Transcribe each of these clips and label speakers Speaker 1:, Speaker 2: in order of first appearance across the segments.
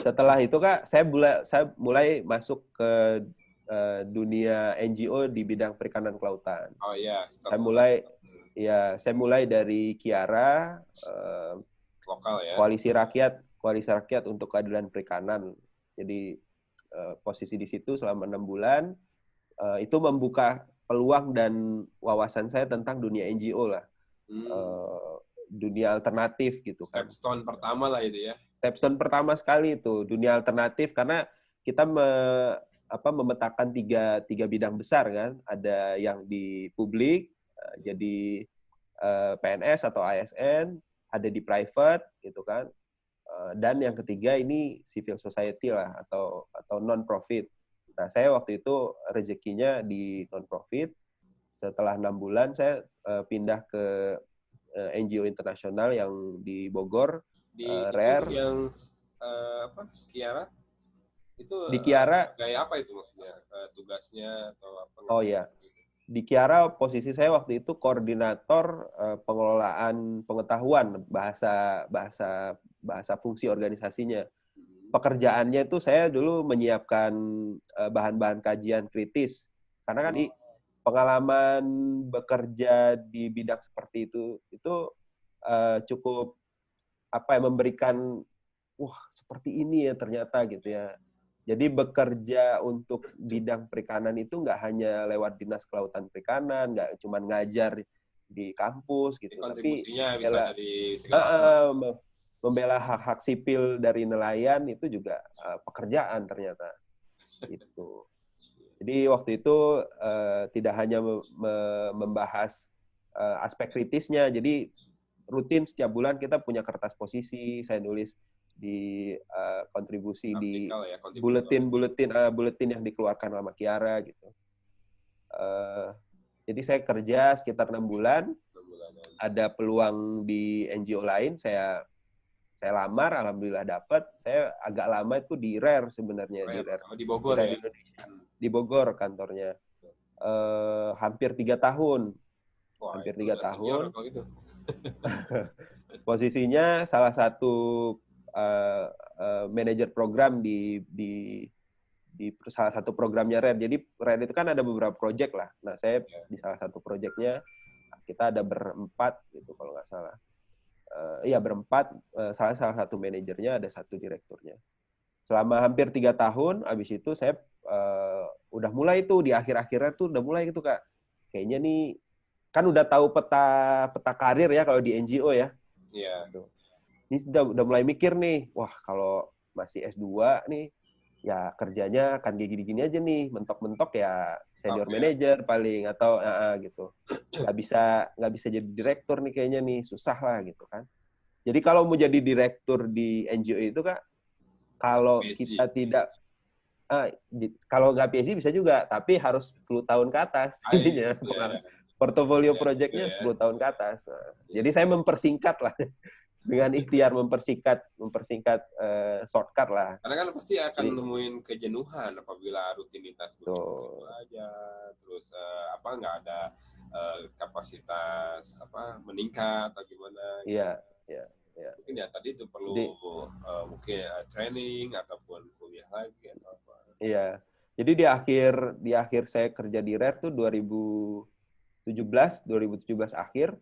Speaker 1: setelah itu Kak, saya mulai masuk ke dunia NGO di bidang perikanan kelautan.
Speaker 2: Oh iya,
Speaker 1: Saya mulai dari Kiara,
Speaker 2: lokal ya.
Speaker 1: Koalisi Rakyat untuk Keadilan Perikanan. Jadi posisi di situ selama 6 bulan, itu membuka peluang dan wawasan saya tentang dunia NGO lah. Dunia alternatif gitu kan.
Speaker 2: Stepstone pertama lah itu ya.
Speaker 1: Stepstone pertama sekali itu, dunia alternatif, karena kita memetakan tiga bidang besar kan. Ada yang di publik, jadi PNS atau ASN, ada di private gitu kan. Dan yang ketiga ini civil society lah atau non-profit. Nah, saya waktu itu rezekinya di non-profit. Setelah 6 bulan saya pindah ke NGO internasional yang di Bogor, Rare.
Speaker 2: Itu yang Kiara? Itu
Speaker 1: di Kiara
Speaker 2: kayak apa itu maksudnya? Tugasnya atau apa?
Speaker 1: Oh ya. Di Kiara posisi saya waktu itu koordinator pengelolaan pengetahuan bahasa fungsi organisasinya. Pekerjaannya itu saya dulu menyiapkan bahan-bahan kajian kritis. Karena kan di pengalaman bekerja di bidang seperti itu cukup memberikan seperti ini ya ternyata gitu ya. Jadi bekerja untuk bidang perikanan itu nggak hanya lewat Dinas Kelautan Perikanan, nggak cuma ngajar di kampus gitu, tapi
Speaker 2: bisa dari segala
Speaker 1: membela hak-hak sipil dari nelayan itu juga pekerjaan ternyata. Gitu. Jadi waktu itu tidak hanya membahas aspek kritisnya, jadi rutin setiap bulan kita punya kertas posisi, saya nulis di kontribusi artikel, di buletin yang dikeluarkan sama Kiara gitu. Jadi saya kerja sekitar 6 bulan. Ada peluang di NGO lain, saya lamar, alhamdulillah dapat. Saya agak lama itu di Rare sebenarnya,
Speaker 2: di Bogor ya.
Speaker 1: Di Bogor kantornya. Hampir 3 tahun.
Speaker 2: Wah,
Speaker 1: hampir 3 tahun.
Speaker 2: Gitu.
Speaker 1: Posisinya salah satu manajer program di salah satu programnya Red. Jadi Red itu kan ada beberapa project lah. Nah, saya di salah satu projectnya kita ada berempat gitu kalau nggak salah. Berempat. Salah satu manajernya, ada satu direkturnya. Selama hampir 3 tahun, abis itu saya udah mulai tuh di akhir-akhirnya tuh udah mulai gitu Kak. Kayaknya nih kan udah tahu peta karir ya kalau di NGO ya.
Speaker 2: Iya.
Speaker 1: Ini udah mulai mikir nih, wah kalau masih S2 nih, ya kerjanya akan kayak gini-gini aja nih, mentok-mentok ya senior manager paling, atau gitu. Nggak bisa jadi direktur nih kayaknya nih, susah lah gitu kan. Jadi kalau mau jadi direktur di NGO itu Kak, kalau kita tidak, kalau nggak PhD bisa juga, tapi harus 10 tahun ke atas. Portofolio project-nya 10 tahun ke atas. Jadi saya mempersingkat lah. Dengan ikhtiar mempersingkat shortcut lah.
Speaker 2: Karena kan pasti akan nemuin kejenuhan apabila rutinitas begitu aja, terus nggak ada kapasitas meningkat atau gimana.
Speaker 1: Iya.
Speaker 2: Mungkin ya tadi itu perlu mungkin training ataupun kuliah lagi atau apa.
Speaker 1: Iya. Jadi di akhir saya kerja di Rare tuh 2017 akhir,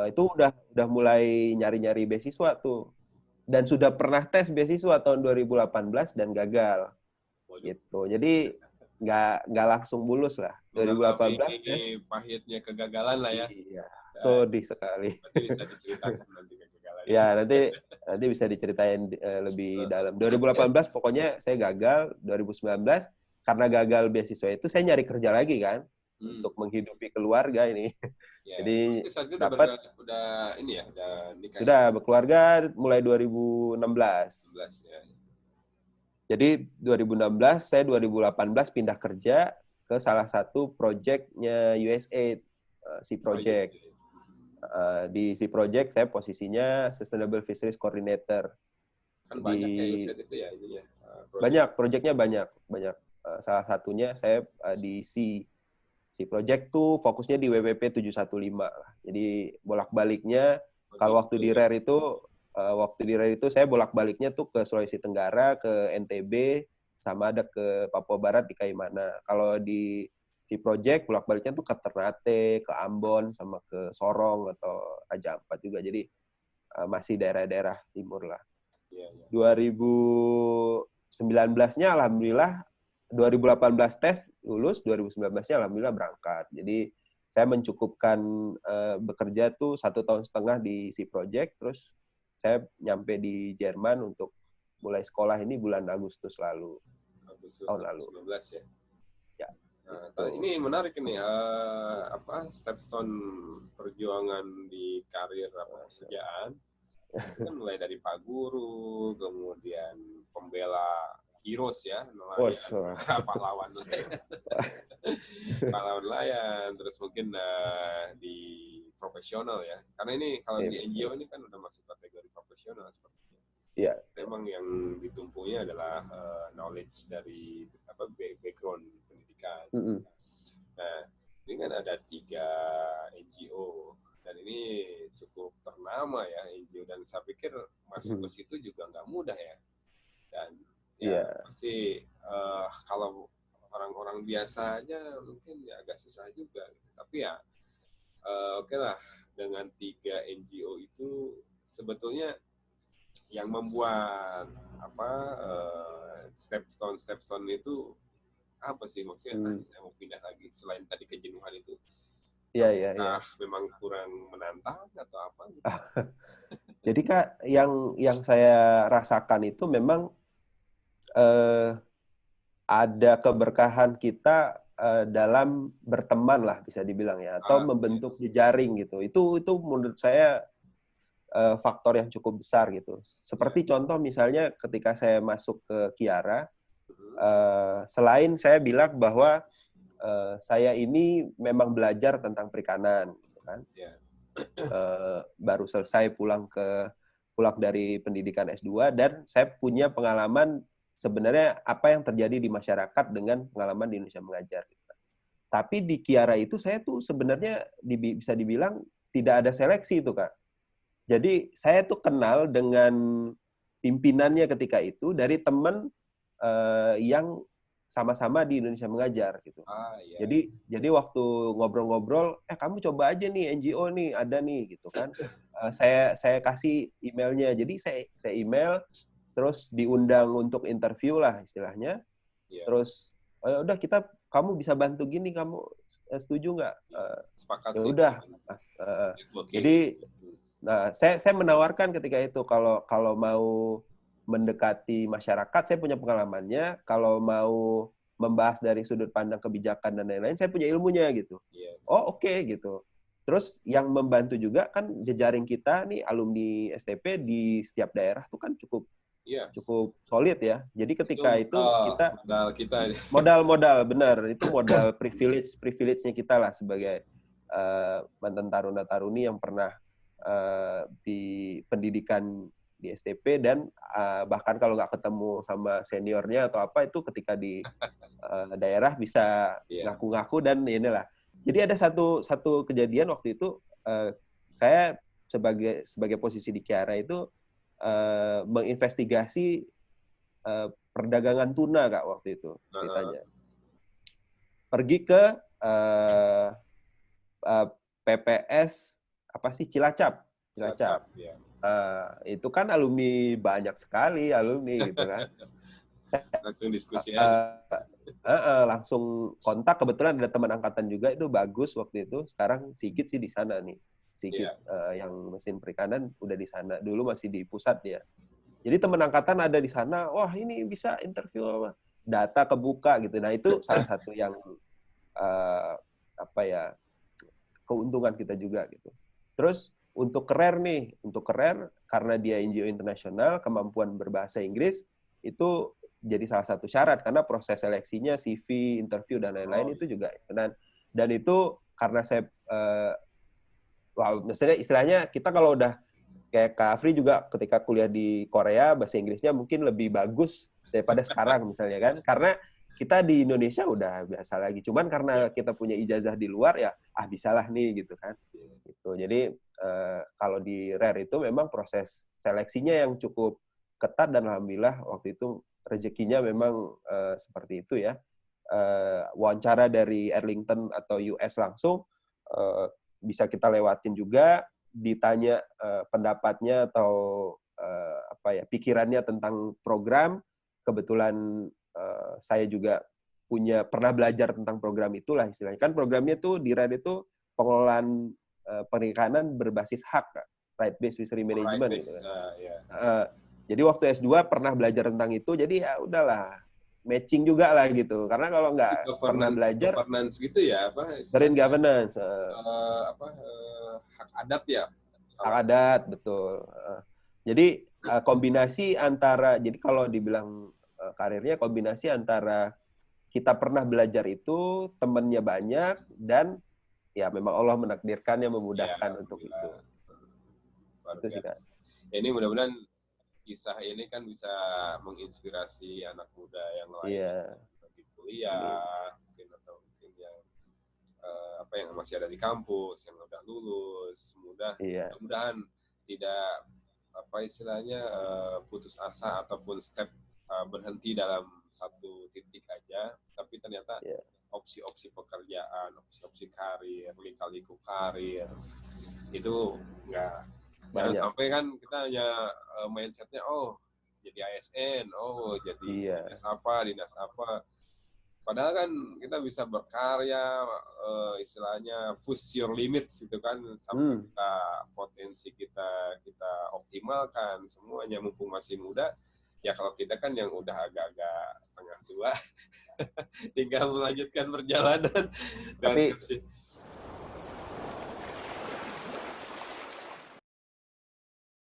Speaker 1: itu udah mulai nyari-nyari beasiswa tuh, dan sudah pernah tes beasiswa tahun 2018 dan gagal, gitu. Jadi nggak langsung bulus lah. 2018
Speaker 2: ini pahitnya kegagalan lah ya.
Speaker 1: Iya, sedih sekali.
Speaker 2: Nanti bisa diceritakan nanti kegagalan.
Speaker 1: Ya nanti bisa diceritain lebih dalam. 2018 pokoknya saya gagal. 2019 karena gagal beasiswa itu saya nyari kerja lagi kan. Untuk menghidupi keluarga ini.
Speaker 2: Ya,
Speaker 1: jadi
Speaker 2: dapat udah nikah.
Speaker 1: Sudah berkeluarga mulai 2016.
Speaker 2: Ya.
Speaker 1: Jadi 2016 saya 2018 pindah kerja ke salah satu projectnya USAID, Sea Project. Di Sea Project saya posisinya Sustainable Fisheries Coordinator.
Speaker 2: Kan banyak ya USAID itu ya ininya.
Speaker 1: Banyak, projectnya banyak. Salah satunya saya di Sea Project tuh fokusnya di WPP 715 lah. Jadi bolak-baliknya kalau waktu di Rare itu waktu di Rare itu saya bolak-baliknya tuh ke Sulawesi Tenggara, ke NTB, sama ada ke Papua Barat di Kaimana. Kalau di si project bolak-baliknya tuh ke Ternate, ke Ambon, sama ke Sorong atau Raja Ampat juga. Jadi masih daerah-daerah timur lah. 2019-nya alhamdulillah, 2018 tes lulus, 2019-nya alhamdulillah berangkat. Jadi saya mencukupkan bekerja tuh 1,5 tahun di si project, terus saya nyampe di Jerman untuk mulai sekolah ini bulan Agustus lalu.
Speaker 2: Agustus
Speaker 1: tahun lalu.
Speaker 2: 2019 ya.
Speaker 1: Ya.
Speaker 2: Nah, ini menarik ini stepstone perjuangan di karir pekerjaan. Kan mulai dari Pak Guru, kemudian pembela heroes ya, nelayan, pahlawan nelayan, terus mungkin di profesional ya. Karena ini kalau di NGO ini kan udah masuk kategori profesional sepertinya.
Speaker 1: Iya.
Speaker 2: Memang yang ditumpunya adalah knowledge dari background pendidikan. Nah, ini kan ada 3 NGO. Dan ini cukup ternama ya NGO, dan saya pikir masuk ke situ juga nggak mudah ya. Dan pasti kalau orang-orang biasa aja mungkin ya agak susah juga. Tapi ya oke lah, dengan 3 NGO itu sebetulnya yang membuat stepstone itu apa sih maksudnya? Saya mau pindah lagi selain tadi kejenuhan itu.
Speaker 1: Iya.
Speaker 2: Memang kurang menantang atau apa? Gitu?
Speaker 1: Jadi Kak, yang saya rasakan itu memang ada keberkahan kita dalam berteman lah bisa dibilang ya, atau membentuk jejaring gitu. Itu menurut saya faktor yang cukup besar gitu. Seperti contoh misalnya ketika saya masuk ke Kiara, selain saya bilang bahwa saya ini memang belajar tentang perikanan, gitu kan. Baru selesai pulang dari pendidikan S2, dan saya punya pengalaman sebenarnya apa yang terjadi di masyarakat dengan pengalaman di Indonesia Mengajar. Gitu. Tapi di Kiara itu saya tuh sebenarnya bisa dibilang tidak ada seleksi itu Kak. Jadi saya tuh kenal dengan pimpinannya ketika itu dari teman yang sama-sama di Indonesia Mengajar gitu. Jadi waktu ngobrol-ngobrol, kamu coba aja nih NGO nih, ada nih gitu kan. Saya kasih emailnya. Jadi saya email, terus diundang untuk interview lah istilahnya. Terus udah kamu bisa bantu gini, kamu setuju nggak?
Speaker 2: Sepakat
Speaker 1: ya
Speaker 2: sih.
Speaker 1: Udah. Jadi saya menawarkan ketika itu kalau mau mendekati masyarakat, saya punya pengalamannya. Kalau mau membahas dari sudut pandang kebijakan dan lain-lain, saya punya ilmunya gitu. Oke, gitu. Terus yang membantu juga kan jejaring kita nih, alumni STP di setiap daerah tuh kan cukup solid ya. Jadi ketika itu kita modal benar, itu modal privilege-nya kita lah sebagai mantan taruna-taruni yang pernah di pendidikan di STP, dan bahkan kalau nggak ketemu sama seniornya atau apa, itu ketika di daerah bisa ngaku-ngaku. Dan inilah, jadi ada satu kejadian waktu itu, saya sebagai posisi di Kiara itu menginvestigasi perdagangan tuna Kak waktu itu ceritanya. Pergi ke PPS Cilacap. Itu kan alumni banyak sekali gitu kan.
Speaker 2: Langsung diskusi aja.
Speaker 1: Langsung kontak, kebetulan ada teman angkatan juga itu bagus waktu itu. Sekarang Sigit sih di sana nih. Sigit yang mesin perikanan udah di sana. Dulu masih di pusat dia. Jadi teman angkatan ada di sana. Wah, ini bisa interview, data kebuka gitu. Nah, itu salah satu yang keuntungan kita juga gitu. Terus untuk Rare karena dia NGO internasional, kemampuan berbahasa Inggris itu jadi salah satu syarat, karena proses seleksinya CV, interview dan lain-lain itu juga. Dan itu karena saya misalnya istilahnya kita kalau udah kayak Kak Afri juga ketika kuliah di Korea, bahasa Inggrisnya mungkin lebih bagus daripada sekarang misalnya kan, karena kita di Indonesia udah biasa lagi, cuman karena kita punya ijazah di luar ya bisalah nih gitu kan. Gitu. Jadi kalau di Rare itu memang proses seleksinya yang cukup ketat dan alhamdulillah waktu itu rezekinya memang seperti itu ya. Wawancara dari Arlington atau US langsung bisa kita lewatin juga, ditanya pendapatnya atau pikirannya tentang program. Kebetulan saya juga pernah belajar tentang program itulah istilahnya. Kan programnya tuh di RAD itu pengelolaan perikanan berbasis hak, right based fishery management gitu kan. Jadi waktu S2 pernah belajar tentang itu, jadi ya udahlah matching juga lah gitu. Karena kalau nggak pernah belajar
Speaker 2: governance gitu ya,
Speaker 1: green governance,
Speaker 2: hak adat ya.
Speaker 1: Hak adat, betul. Jadi kombinasi antara, jadi kalau dibilang karirnya kombinasi antara kita pernah belajar itu, temennya banyak, dan ya memang Allah menakdirkan yang memudahkan ya, untuk itu.
Speaker 2: Itu sih, Kak. Ya, ini mudah-mudahan kisah ini kan bisa menginspirasi anak muda yang lain di kuliah, mungkin atau mungkin yang yang masih ada di kampus, yang udah lulus, mudah-mudahan tidak putus asa ataupun step berhenti dalam satu titik aja, tapi ternyata opsi-opsi pekerjaan, opsi-opsi karir, lika-liku karir itu enggak. Jangan sampai kan kita hanya mindsetnya jadi ASN, jadi dinas apa. Padahal kan kita bisa berkarya, istilahnya push your limits gitu kan, sampai potensi kita optimalkan semuanya mumpung masih muda. Ya kalau kita kan yang udah agak-agak setengah tua, tinggal melanjutkan perjalanan.
Speaker 1: Tapi